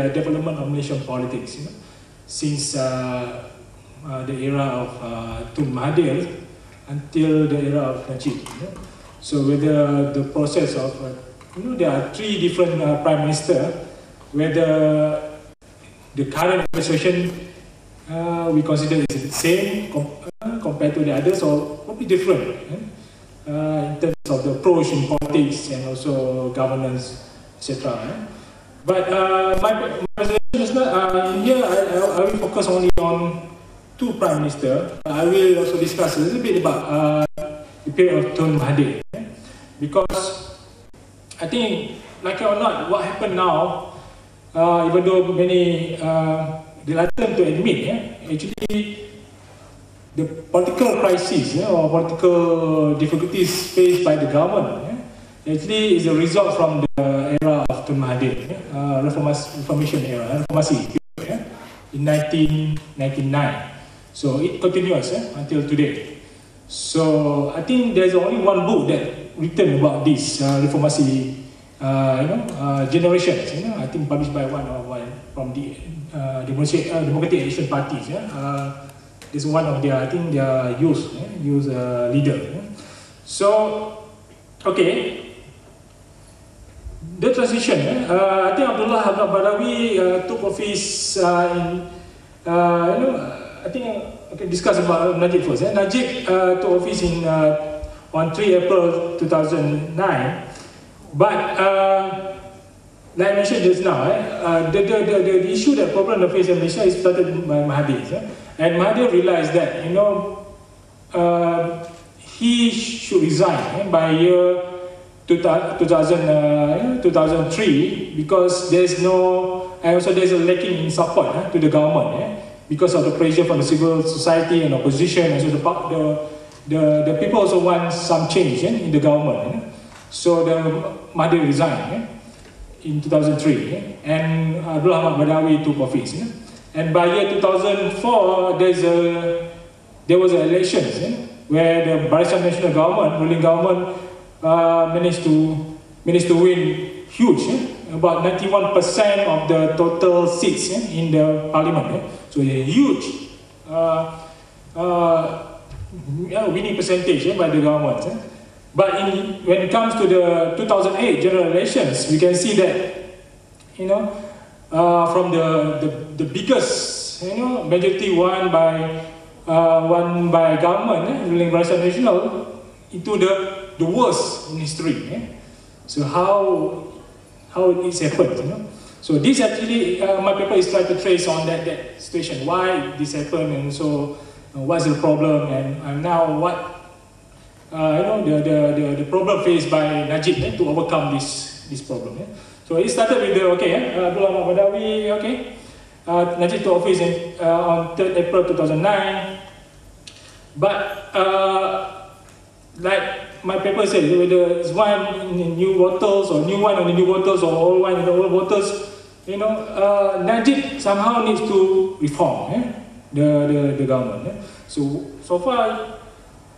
the development of Malaysian politics, since the era of Tun Mahathir until the era of Najib. So whether the process of, there are three different prime ministers, whether the current administration we consider is the same compared to the others, or probably different in terms of the approach in politics and also governance, etc. But my presentation is not, in here I will focus only on two prime ministers. I will also discuss a little bit about the period of Tun Mahathir, because I think, like it or not, what happened now, even though many reluctant to admit, actually the political crisis or political difficulties faced by the government actually is a result from the era of Tun Mahathir, Reformation era, Reformasi period, in 1999. So it continues until today. So I think there's only one book that written about this Reformasi generations. I think published by one from the Democratic Action Parties. This is one of their, I think, their youth leader. So, okay. The transition, I think Abdullah Hamid Badawi took office in, I think I can discuss about Najib first. Najib took office on 3 April 2009, but like I mentioned just now, the issue, that problem of face in Malaysia is started by Mahathir. And Mahathir realized that, he should resign by year 2003, because there's no, and also there's a lacking in support to the government, because of the pressure from the civil society and opposition, and so the people also want some change in the government. So the Mahathir resigned in 2003, and Abdullah Hamid Badawi took office. And by year 2004, there was an elections where the Barisan Nasional Government, ruling government, managed to win huge, about 91% of the total seats in the parliament. So a huge winning percentage by the government. But when it comes to the 2008 general elections, we can see that, from the biggest, majority won by government, ruling Barisan Nasional, into the worst in history. So how it's happened, So this actually, my paper is trying to trace on that situation, why this happened, and so what's the problem, and now what the problem faced by Najib to overcome this problem. So it started with Abdullah Hamid Badawi, Najib took office on 3rd April 2009. But like my paper said, whether it's wine in new bottles, or new wine on the new bottles, or old wine in the old bottles, Najib somehow needs to reform the government. So far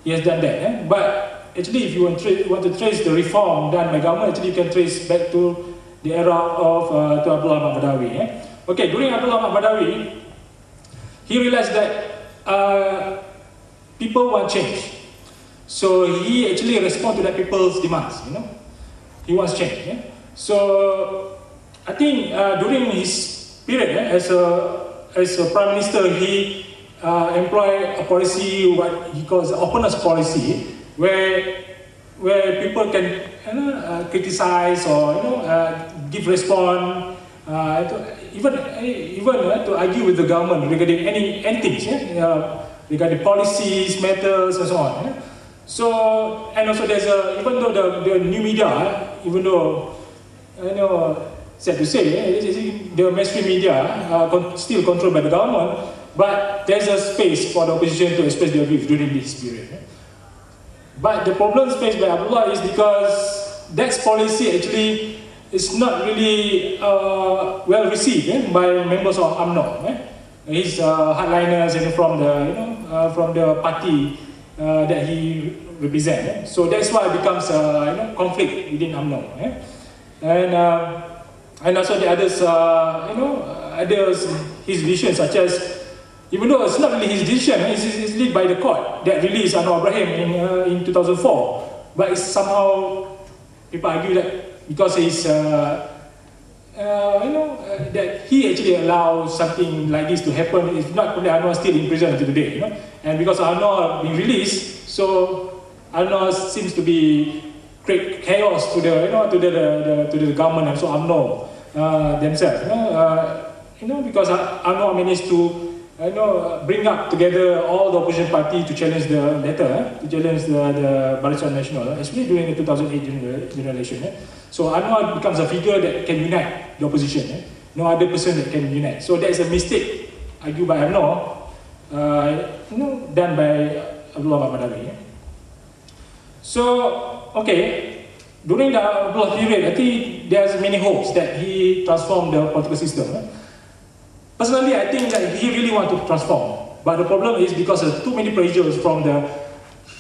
he has done that. But actually, if you want to trace the reform done by government, actually you can trace back to the era of Abdullah Hamid Badawi. Okay, during Abdullah Hamid Badawi, he realized that people want change. So he actually responded to that people's demands. He wants change. So I think during his period as a prime minister, he employed a policy, what he calls the openness policy, where people can criticize or give response, even to argue with the government regarding anything, regarding policies, matters, and so on. So, and also there's even though the new media, even though sad to say, the mainstream media still controlled by the government, but there's a space for the opposition to express their views during this period. But the problems faced by Abdullah is because that policy actually is not really well received by members of UMNO. His hardliners from the party that he represents. So that's why it becomes conflict within UMNO. And And also the others, others, his decisions, such as, even though it's not really his decision, it's led by the court that released Anwar Ibrahim in 2004. But it's somehow, people argue that because he's, that he actually allows something like this to happen. If not, probably Anwar still in prison until today. And because Anwar being released, so Anwar seems to be create chaos to the, to the government and so UMNO themselves. Because Anwar managed to bring up together all the opposition party to challenge the letter, to challenge the Barisan Nasional, especially during the 2008 general election. So Anwar becomes a figure that can unite the opposition. No other person that can unite. So that is a mistake argued by UMNO, done by Abdullah Badawi. So, okay, during the Abdullah period, I think there's many hopes that he transformed the political system. Personally, I think that he really wants to transform, but the problem is because of too many pressures from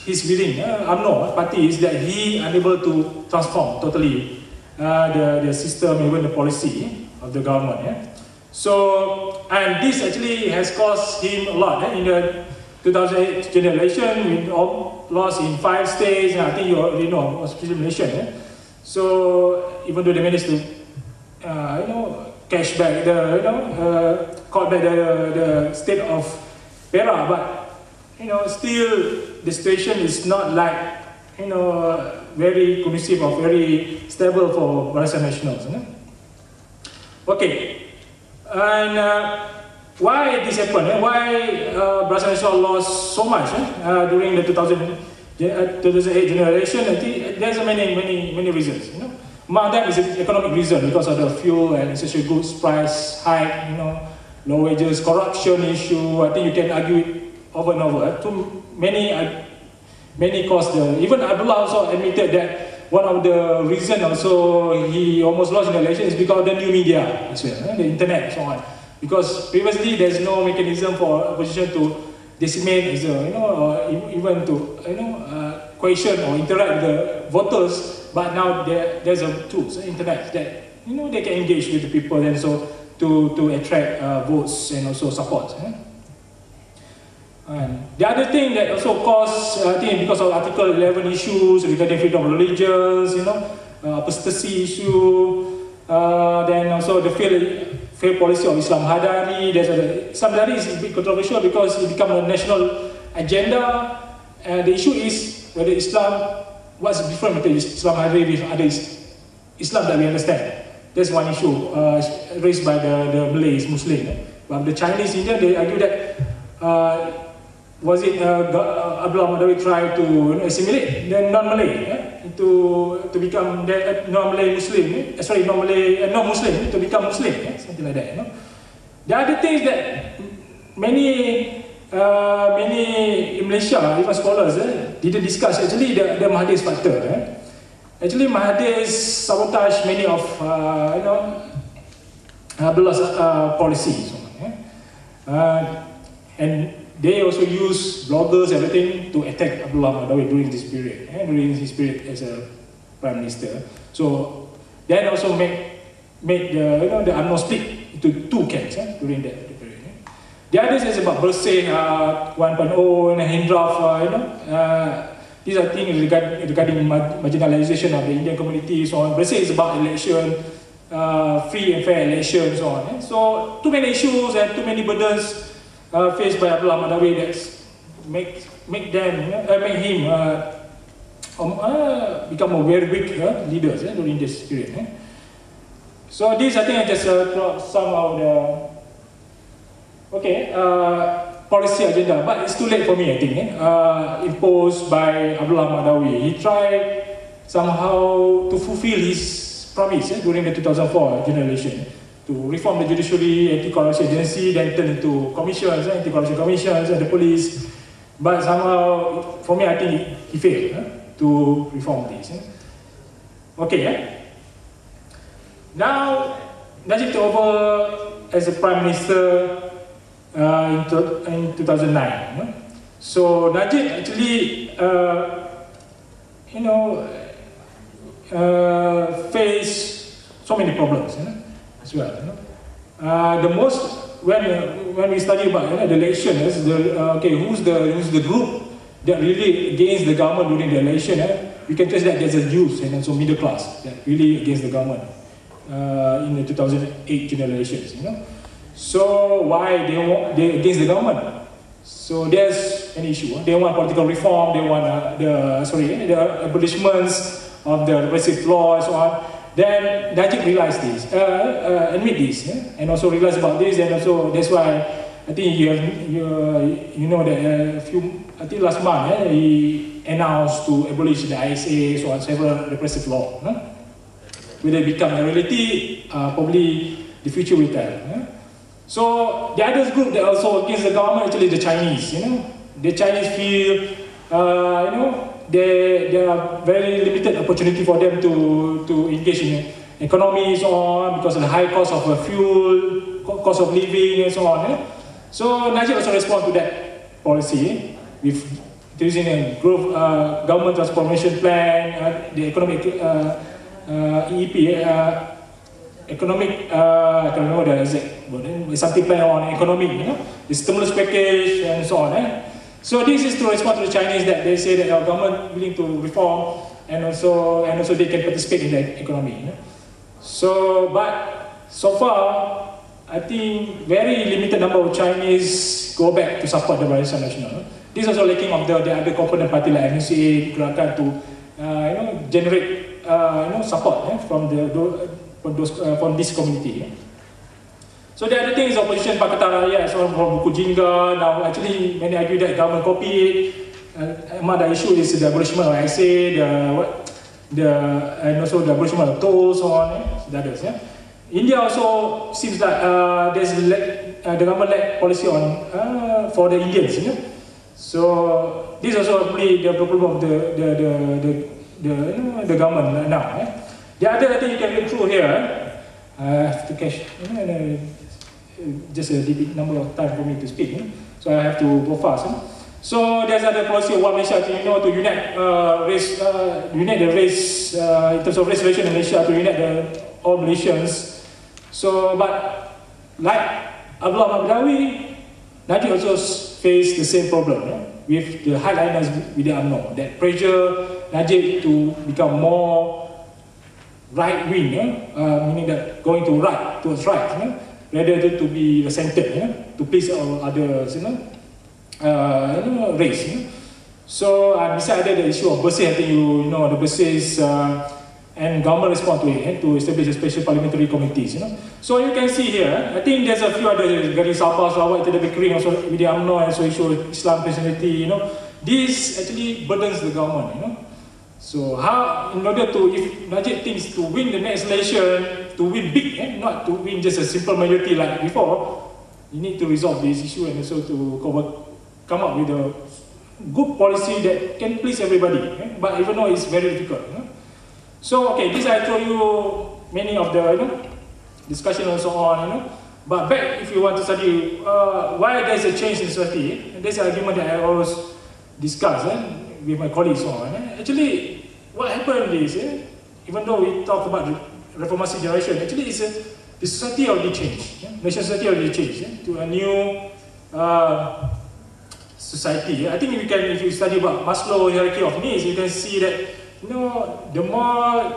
his within UMNO party is that he unable to transform totally the system, even the policy of the government. So, and this actually has cost him a lot. In the 2008 general election, we lost in 5 states, and I think you already know, especially Malaysia. So, even though they managed to, cash back caught back the state of Perak, but still the situation is not like very conducive or very stable for Barisan Nasional. Okay, and why this happened? Why Barisan Nasional lost so much during the 2008 general election? I think there's many reasons. Among them is an economic reason because of the fuel and essential goods price hike, low wages, corruption issue. I think you can argue it over and over. Too many caused even Abdullah also admitted that one of the reasons also he almost lost in the election is because of the new media as well, the internet and so on. Because previously there's no mechanism for opposition to decimate, or even to question or interact with the voters. But now there's a tools, internet, that they can engage with the people and so to attract votes and also support. And the other thing that also caused, I think, because of Article 11 issues regarding freedom of religions, apostasy issue, then also the failed policy of Islam Hadari. Islam Hadari is a bit controversial because it became a national agenda. And the issue is whether Islam, what's different between Islam Hadari with other Islam that we understand. That's one issue raised by the Malays, Muslim. But the Chinese Indian, they argue that was it Abdullah Badawi tried to assimilate the non-Malay to become the non-Malay Muslim, non-Muslim to become Muslim, something like that. The other thing is that many in Malaysia, even scholars, didn't discuss actually the Mahathir's factor. Actually, Mahathir sabotaged many of Abdullah's policies, and they also use bloggers, everything, to attack Abdullah Badawi during this period, during his period as a prime minister. So then also made the UMNO split into 2 camps during that period. The others is about Bersih 1.0 and Hindraf, these are things regarding marginalization of the Indian community, so on. Bersih is about election, free and fair election, and so on. So too many issues and too many burdens faced by Abdullah Badawi that make him become a very weak leader during this period. So this, I think, I just some of the policy agenda, but it's too late for me, I think. Imposed by Abdullah Badawi. He tried somehow to fulfill his promise during the 2004 general election, to reform the judiciary, anti-corruption agency, then turn into commissions, anti-corruption commissions, and the police. But somehow, for me, I think he failed to reform this. Okay. Now, Najib took over as a prime minister in 2009. So Najib actually, faced so many problems. as well. The most when we study about the elections, who's the group that really against the government during the election? We can trace that there's a youth and also middle class that really against the government in the 2008 general elections. So why they against the government? So there's an issue. They want political reform. They want the abolishments of the repressive law and so on. Then Najib realized this, admit this, and also realized about this, and also that's why I think you know that I think last month he announced to abolish the ISA, so on, several repressive law. Will they become a reality? Probably the future will tell. So the other group that also against the government actually the Chinese. The Chinese feel there are very limited opportunity for them to engage in economy and so on because of the high cost of fuel, cost of living and so on. So Najib also respond to that policy with introducing a growth government transformation plan, the economic EEP, economic I don't know the exact word, something plan on economic, the stimulus package and so on. So this is to respond to the Chinese that they say that our government willing to reform and also they can participate in the economy. So but so far I think very limited number of Chinese go back to support the Barisan Nasional. This is also lacking of the other component party like MNCA, Gerakan to generate support from this community. So the other thing is opposition Pakatan Rakyat, so from Buku Jingga. Now actually many argue that government copy it. Among the issue is the abolishment of ISA, and also the abolishment of tolls, so on. The others, India also seems like there's the government policy on for the Indians. So this also probably the problem of the government now. The other thing you can look through here, I have to catch just a big number of time for me to speak, so I have to go fast. So there's other policy of One Malaysia to unite the race in terms of race relation in Malaysia, to unite all Malaysians. So but like Abdullah Mahmud Najib also faced the same problem with the hardliners with the UMNO, that pressure Najib to become more right wing, meaning that going to right, towards right, rather than to be the center, to please all others, race. So besides the issue of Bersih, I think the Bersih and government respond to it to establish a special parliamentary committees. So you can see here, I think there's a few other Garis Sabah, Sarawak, the Bikering, also with the UMNO, and so issue Islam personality. This actually burdens the government. So how, in order to, if Najib thinks to win the next election, to win big, not to win just a simple majority like before, you need to resolve this issue and also to come up with a good policy that can please everybody. But even though it's very difficult. So okay, this I told you many of the discussion and so on. But back, if you want to study why there's a change in society, there's an argument that I always discuss with my colleagues on. Actually, what happened is, even though we talk about the reformasi generation, actually it's the society already changed. Nation society already changed to a new society. I think if you study about Maslow hierarchy of needs, you can see that the more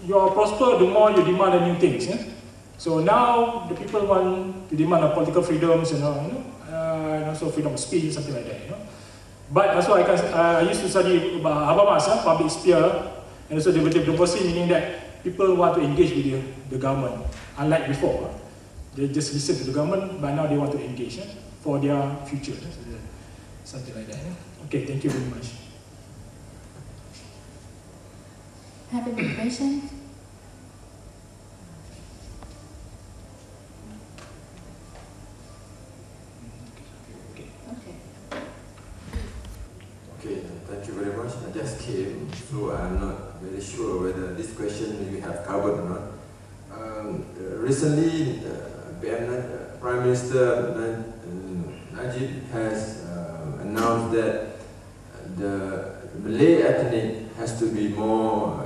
you are prosper, the more you demand new things. So now the people want to demand political freedoms and also freedom of speech, something like that. But also I used to study about Habermas, public sphere, and also deliberative democracy, meaning that people want to engage with the government, unlike before. They just listen to the government, but now they want to engage for their future. Something like that. Okay, thank you very much. Have any questions? Okay, thank you very much. I just came, so I'm not very sure whether this question you have covered or not. Recently, Prime Minister Najib has announced that the Malay ethnic has to be more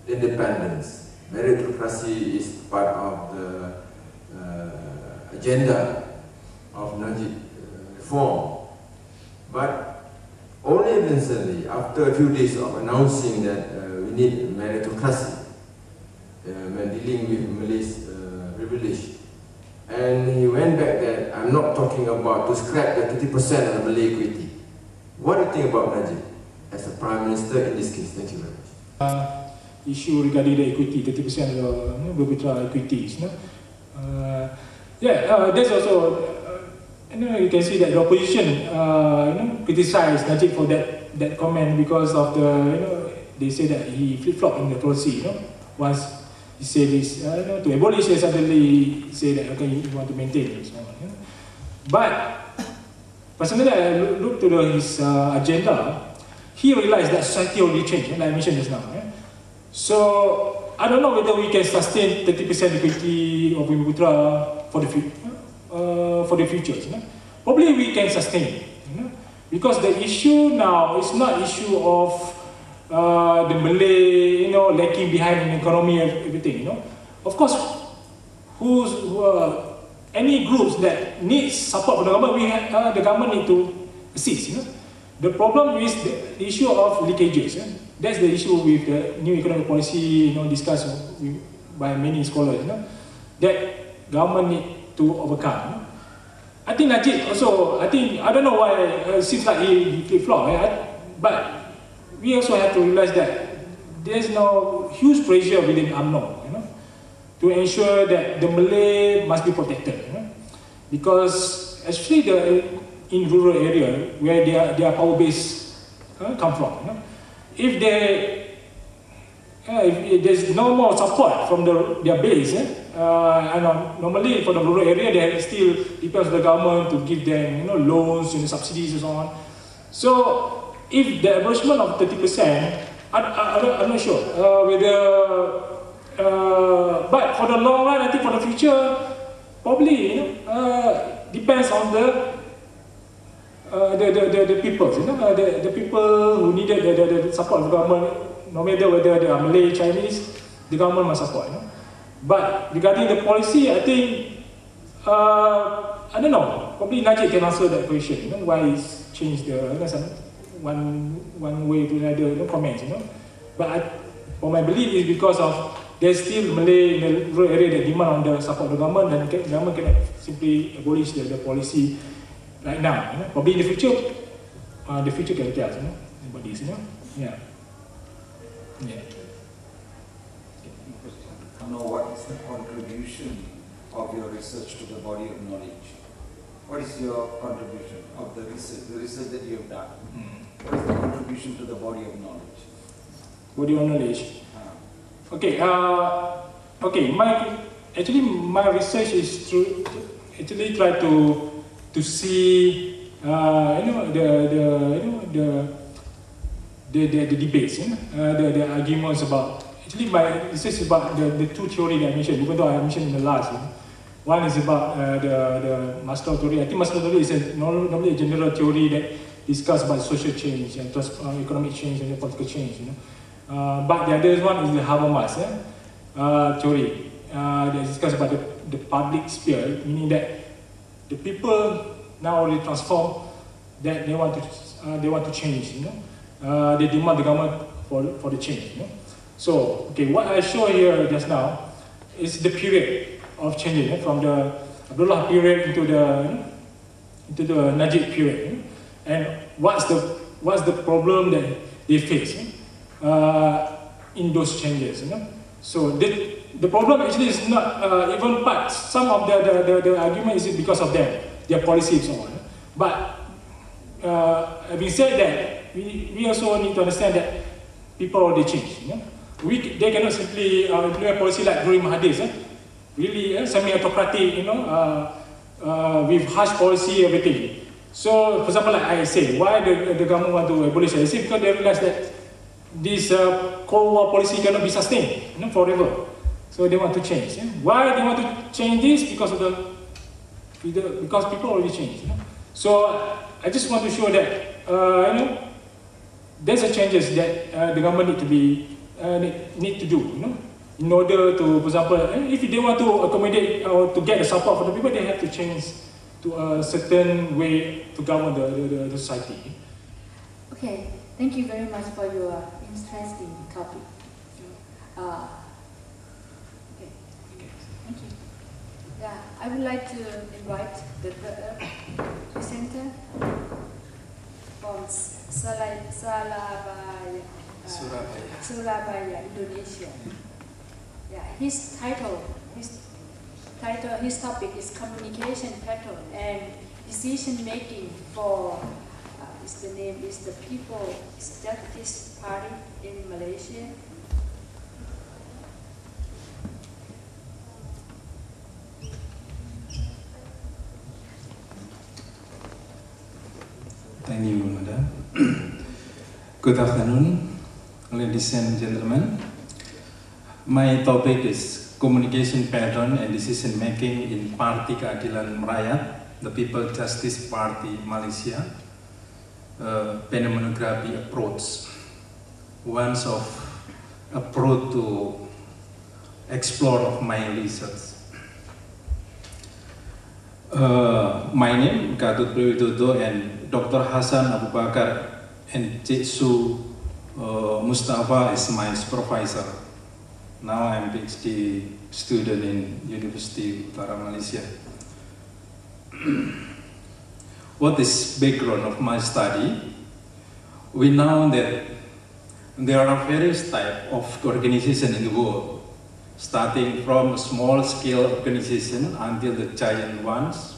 independent meritocracy is part of the agenda of Najib reform. But only recently, after a few days of announcing that we need meritocracy when dealing with Malay's privilege, and he went back that I'm not talking about to scrap the 30% of the Malay equity. What do you think about Najib as a Prime Minister in this case? Thank you very much. Issue regarding the equity, 30% of Bumiputera equities. There's also, you can see that the opposition, criticized Najib for that comment because of the, they say that he flip-flopped in the policy. Once he said this, to abolish, they suddenly say that okay, you want to maintain it. But personally, I look to his agenda. He realized that society already changed, like I mentioned just now. So I don't know whether we can sustain 30% equity of Bumiputera for the future. Probably we can sustain it, because the issue now is not issue of the Malay, lacking behind in economy and everything. Of course, any groups that need support from the government, the government need to assist. The problem is the issue of leakages. That's the issue with the new economic policy, discussed by many scholars. That government need to overcome. I think Najib also, I don't know why, it seems like he flip-flopped, but we also have to realize that there's no huge pressure within UMNO, to ensure that the Malay must be protected, because especially in rural area where their power base come from, if there's no more support from their base, normally for the rural area, they still depends on the government to give them loans and subsidies and so on. So if the abolishment of 30%, I'm not sure whether, but for the long run, I think for the future, probably depends on the people, the people who needed the support of the government, no matter whether they are Malay, Chinese, the government must support. But regarding the policy, I think, I don't know, probably Najib can answer that question, why it's changed one way to another, no comments, But for my belief is because of there's still Malay in the rural area that demand on the support of the government, and the government cannot simply abolish the policy right now. Probably in the future can tell, about this, Yeah. Know what is the contribution of your research to the body of knowledge? What is your contribution of the research that you have done? What is the contribution to the body of knowledge? Body of knowledge. Okay. My research is to actually try to see the debates, the arguments about. Actually, my research is about the two theories that I mentioned, even though I mentioned in the last. One is about the Maslow theory. I think Maslow theory is normally a general theory that discusses about social change and economic change and political change. But the other one is the Habermas theory that discusses about the public sphere, meaning that the people now already transform, that they want to change. They demand the government for the change. So, okay, what I show here just now is the period of changing from the Abdullah period into the Najib period, and what's the problem that they face in those changes. So the problem actually is not even part. Some of the argument is because of them, their policy and so on. But having said that, we also need to understand that people already change. They cannot simply implement policy like during Mahathir, really semi-autocratic, with harsh policy, everything. So, for example, like I say, why the government want to abolish it? Because they realize that this Cold War policy cannot be sustained, forever. So they want to change. Why they want to change this? Because people already changed. So I just want to show that there's a changes that the government need to do. in order to, for example, if they want to accommodate or to get the support from the people, they have to change to a certain way to govern the society. Okay, thank you very much for your interesting topic. Okay, thank you. Yeah, I would like to invite the presenter from Surabaya, Indonesia. Yeah, his topic is communication pattern and decision making for. The name is the People's Justice Party in Malaysia. Thank you, Madam. Good afternoon, ladies and gentlemen. My topic is communication pattern and decision making in Parti Keadilan Rakyat, the People's Justice Party Malaysia. Phenomenography approach, one of approach to explore of my research. My name Gatot Priwidodo and Dr. Hasan Abu Bakar and Cik Su Mustafa is my supervisor. Now I'm PhD student in University Utara Malaysia. What is background of my study? We know that there are various types of organizations in the world, starting from small-scale organization until the giant ones,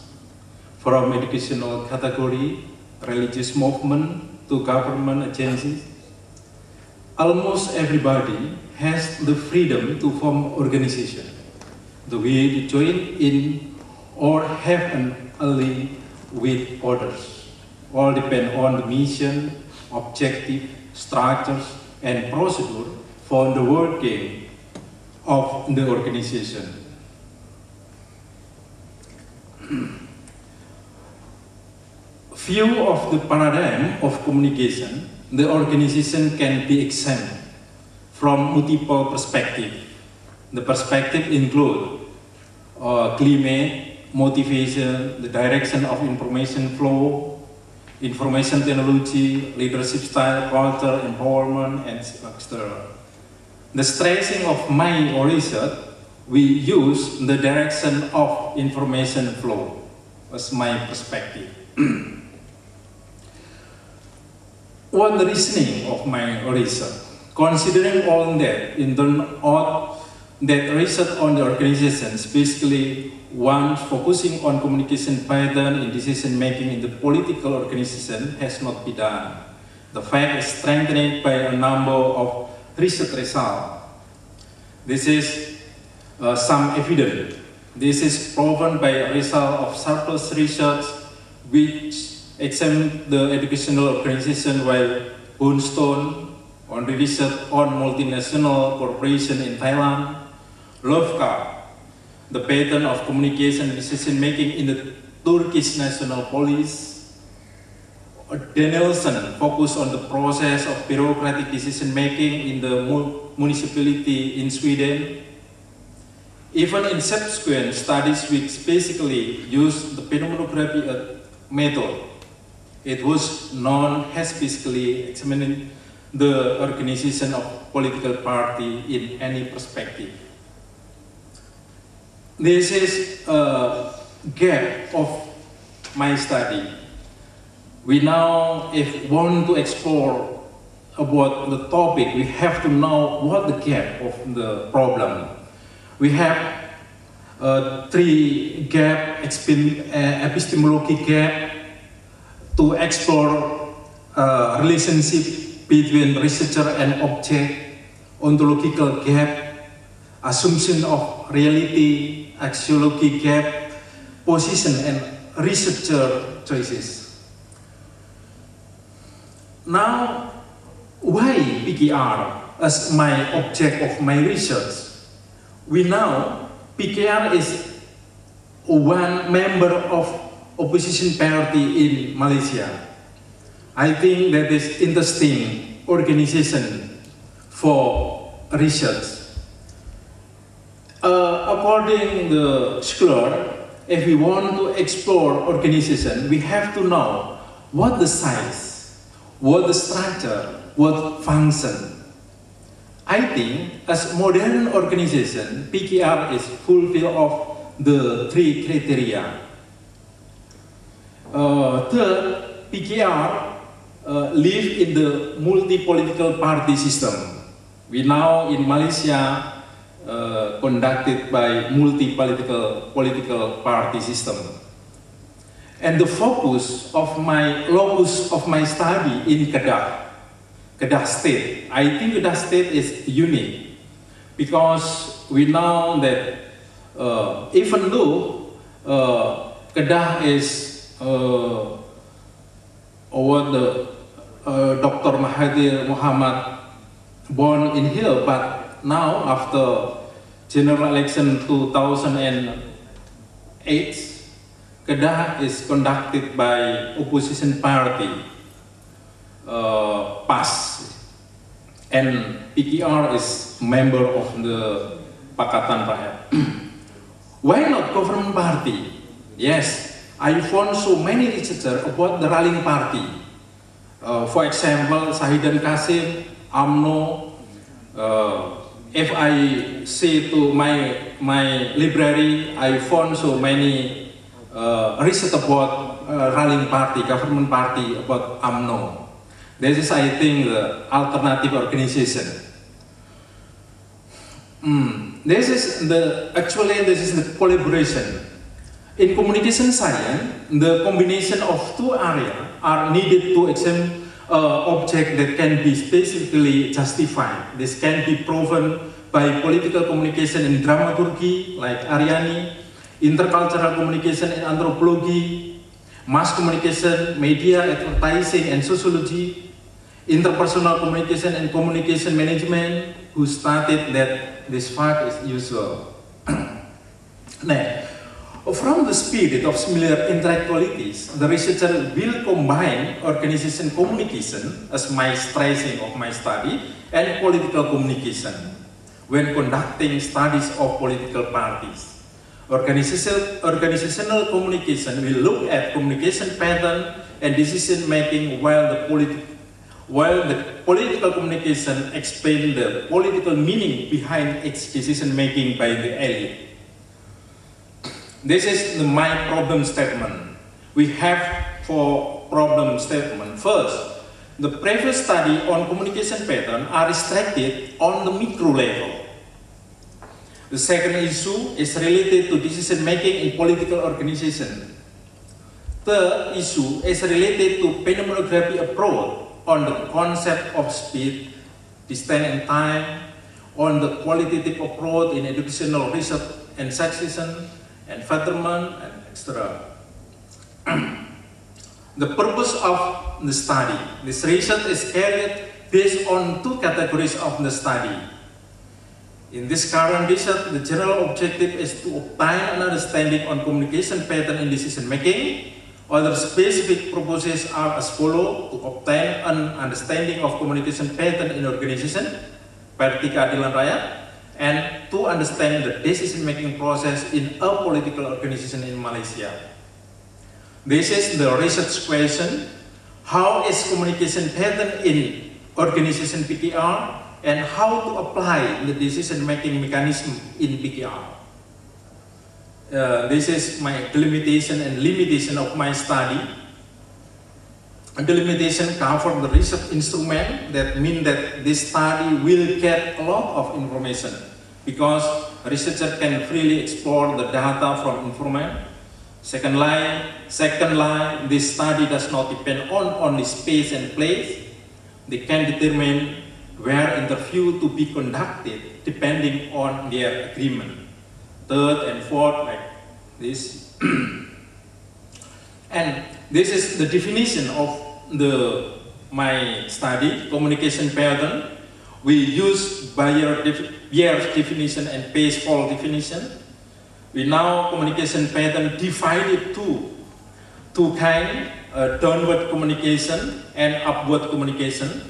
from educational category, religious movement to government agencies. Almost everybody has the freedom to form organization, the way to join in or have an ally with others. All depend on the mission, objective, structures, and procedure for the working of the organization. View of the paradigm of communication, the organization can be examined from multiple perspectives. The perspective include climate, motivation, the direction of information flow, information technology, leadership style, culture, empowerment, and etc. The stressing of my research, we use the direction of information flow as my perspective. One reasoning of my research, considering all that, in terms of that research on the organizations, basically one focusing on communication pattern in decision making in the political organization has not been done. The fact is strengthened by a number of research results. This is some evidence. This is proven by a result of surplus research which examined the educational organization, while Boonstone on the research on multinational corporation in Thailand, Lovka, the pattern of communication and decision making in the Turkish National Police, Danielson focused on the process of bureaucratic decision making in the municipality in Sweden. Even in subsequent studies which basically used the phenomenography method, it was known as basically examining the organization of political party in any perspective. This is a gap of my study. We now, if want to explore about the topic, we have to know what the gap of the problem. We have three gap, epistemology gap, to explore relationship between researcher and object, ontological gap, assumption of reality, axiology gap, position and researcher choices. Now, why PKR as my object of my research? We know PKR is one member of opposition party in Malaysia. I think that is interesting organization for research. according to the scholar, if we want to explore organization, we have to know what the size, what the structure, what function. I think as modern organization, PKR is fulfill of the three criteria. Third, PKR live in the multi-political party system. We now in Malaysia conducted by multi-political party system. And the locus of my study in Kedah State. I think Kedah State is unique because we know that even though Kedah is Dr. Mahathir Mohamad born in here, but now after general election 2008, Kedah is conducted by opposition party, PAS, and PKR is member of the Pakatan Rakyat. Why not government party? Yes, I found so many researchers about the ruling party. For example, Shahidan Qasim, UMNO. If I say to my library, I found so many research about ruling party, government party, about UMNO. This is, I think, the alternative organization. This is the collaboration. In communication science, the combination of two areas are needed to examine object that can be specifically justified. This can be proven by political communication in dramaturgy, like Aryani, intercultural communication in anthropology, mass communication, media, advertising, and sociology, interpersonal communication and communication management, who stated that this fact is usual. Now, from the spirit of similar intellectualities, the researcher will combine organization communication as my stressing of my study and political communication when conducting studies of political parties. Organizational communication will look at communication pattern and decision making, while the political communication explains the political meaning behind its decision making by the elite. This is my problem statement. We have 4 problem statements. First, the previous study on communication pattern are restricted on the micro level. The second issue is related to decision making in political organization. Third issue is related to phenomenography approach on the concept of speed, distance and time, on the qualitative approach in educational research and succession, and Fetterman, and etc. The purpose of the study. This research is carried based on 2 categories of the study. In this current research, the general objective is to obtain an understanding on communication pattern in decision making. Other specific purposes are as follows: to obtain an understanding of communication pattern in organization, Parti Keadilan Rakyat, and to understand the decision-making process in a political organization in Malaysia. This is the research question: how is communication pattern in organization PKR, and how to apply the decision-making mechanism in PKR? This is my delimitation and limitation of my study. Delimitation covers the research instrument. That means that this study will get a lot of information because researcher can freely explore the data from information. Second line, this study does not depend on only space and place. They can determine where interview to be conducted depending on their agreement. Third and fourth, like this. And this is the definition of my study, communication pattern. We use Bayer's definition and Pace-Hall definition. We now communication pattern divided to 2 kinds, downward communication and upward communication.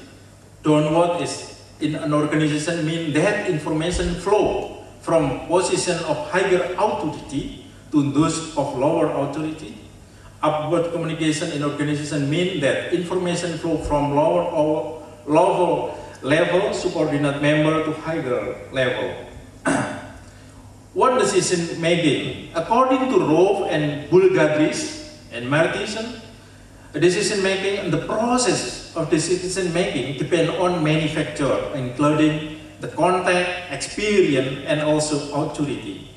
Downward is in an organization mean that information flow from position of higher authority to those of lower authority. Upward communication in organization means that information flow from lower level subordinate member to higher level. What decision making? According to Rove and Bulgadris and Martinson, decision making and the process of decision making depend on many factors, including the context, experience, and also authority.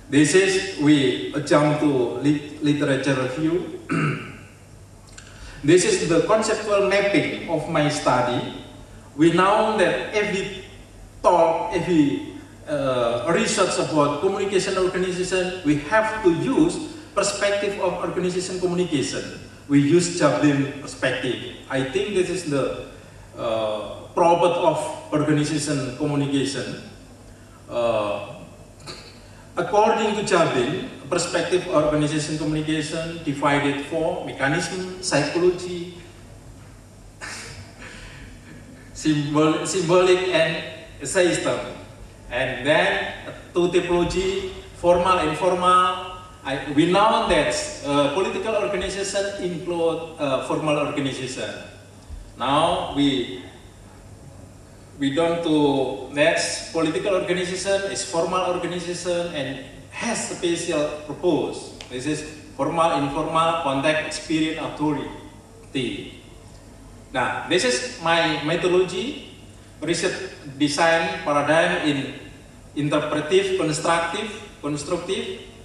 This is, we jump to literature review. This is the conceptual mapping of my study. We know that every talk, every research about communication organization, we have to use perspective of organization communication. We use Jablin perspective. I think this is the property of organization communication. According to Jablin, perspective organization communication divided for mechanism, psychology, symbolic and system. And then to typology, formal, informal. We know that political organization include formal organization. Now we don't to next political organization is formal organization and has special purpose. This is formal, informal, contact, experience, authority. Now this is my methodology, research design paradigm in interpretive, constructive,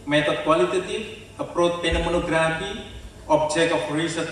method qualitative, approach phenomenography, object of research.